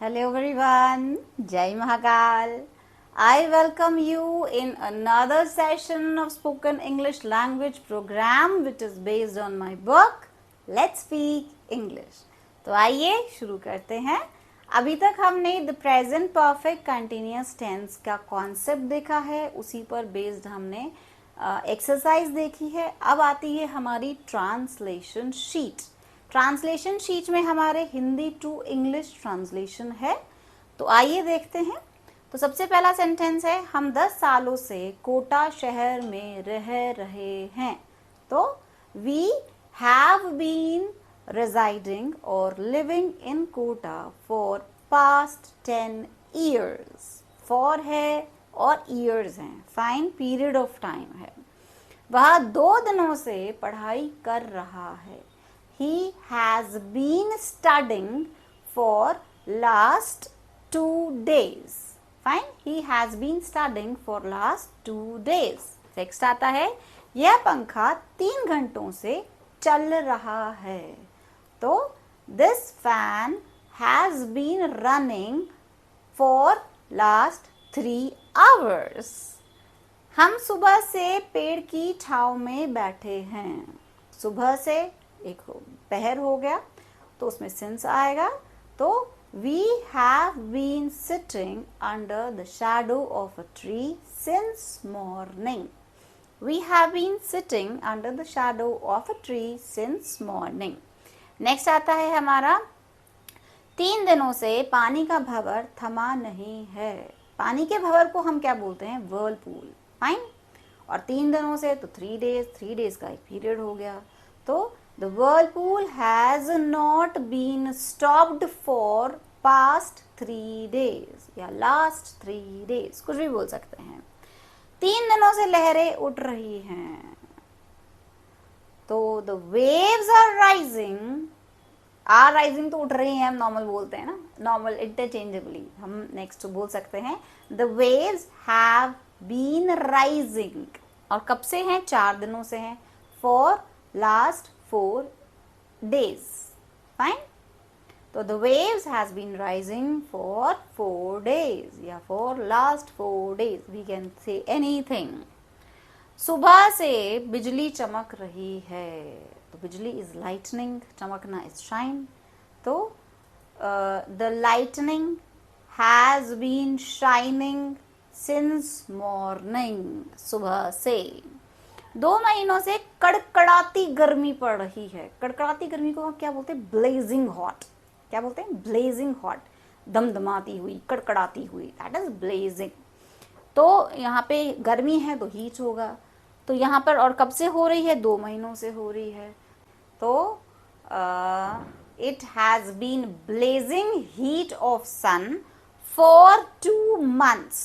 Hello everyone, Jai Mahakal. I welcome you in another session of spoken English language program which is based on my book Let's Speak English. तो आइए शुरू करते हैं। अभी तक हमने the present perfect continuous tense का concept देखा है, उसी पर बेस्ड हमने एक्सरसाइज देखी है। अब आती है हमारी ट्रांसलेशन शीट। ट्रांसलेशन शीट में हमारे हिंदी टू इंग्लिश ट्रांसलेशन है, तो आइए देखते हैं। तो सबसे पहला सेंटेंस है, हम 10 सालों से कोटा शहर में रह रहे हैं। तो we have been residing or living in Kota for past 10 years. For है और years हैं, फाइन पीरियड ऑफ टाइम है। वह 2 दिनों से पढ़ाई कर रहा है। He has been studying for last 2 days. Fine. He has been studying for last 2 days. Next आता है, यह पंखा 3 घंटों से चल रहा है। तो this fan has been running for last 3 hours. हम सुबह से पेड़ की छांव में बैठे हैं। सुबह से एक पहर हो गया तो उसमें सिंस आएगा। तो we have been sitting under the shadow of a tree since morning. We have been sitting under the shadow of a tree since morning. Next आता है हमारा, 3 दिनों से पानी का भंवर थमा नहीं है। पानी के भंवर को हम क्या बोलते हैं? व्हर्लपूल। फाइन। और 3 दिनों से तो 3 डेज का एक पीरियड हो गया। तो the whirlpool has not been stopped for past 3 days या लास्ट 3 डेज, कुछ भी बोल सकते हैं। 3 दिनों से लहरें उठ रही हैं। तो द वेव्स आर राइजिंग, तो उठ रही हैं, हम नॉर्मल बोलते हैं ना, नॉर्मल इंटरचेंजेबली हम नेक्स्ट बोल सकते हैं the waves have been rising. और कब से हैं? 4 दिनों से हैं। For last 4 days. फाइन। तो the waves has been rising for 4 days या for last 4 days, we can say anything. सुबह से बिजली चमक रही है। तो बिजली इज लाइटनिंग, चमकना इज शाइन। तो the lightning has been shining since morning, सुबह से। 2 महीनों से कड़कड़ाती गर्मी पड़ रही है। कड़कड़ाती गर्मी को हम क्या बोलते हैं? Blazing hot. क्या बोलते हैं? ब्लेजिंग हॉट, दमदमाती हुई, कड़कड़ाती हुई, दैट इज ब्लेजिंग। तो यहाँ पे गर्मी है तो हीट होगा। तो यहाँ पर और कब से हो रही है? 2 महीनों से हो रही है। तो it has been blazing heat of sun for 2 months.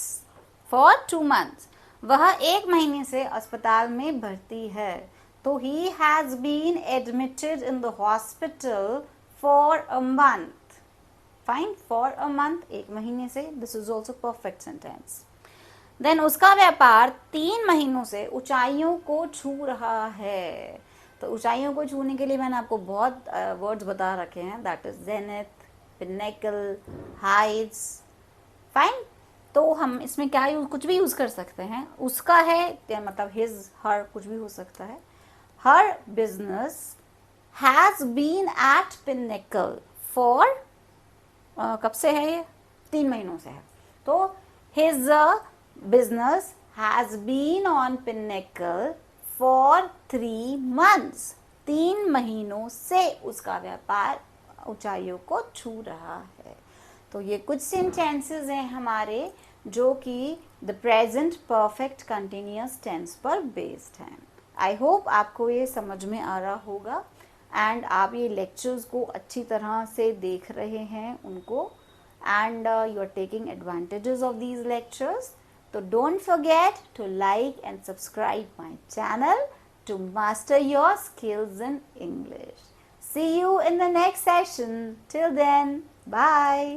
For 2 months. वह 1 महीने से अस्पताल में भर्ती है। तो he has been admitted in the hospital for a month. Fine. For a month, 1 महीने से। This is also perfect sentence. Then उसका व्यापार 3 महीनों से ऊंचाइयों को छू रहा है। तो ऊंचाइयों को छूने के लिए मैंने आपको बहुत वर्ड्स बता रखे हैं, that is zenith, pinnacle, Heights. Fine. तो हम इसमें क्या कुछ भी यूज कर सकते हैं। उसका है मतलब हिज, हर, कुछ भी हो सकता है। हर business has been at pinnacle for, कब से है ये? 3 महीनों से है। तो his business has been on Pinnacle for 3 months. 3 महीनों से उसका व्यापार ऊंचाइयों को छू रहा है। तो ये कुछ सेंटेंसेस हैं हमारे जो कि the present perfect continuous tense पर बेस्ड हैं। आई होप आपको ये समझ में आ रहा होगा एंड आप ये लेक्चर्स को अच्छी तरह से देख रहे हैं उनको, and you are taking advantages of these lectures. So don't forget to like and subscribe my channel to master your skills in English. See you in the next session. Till then, bye.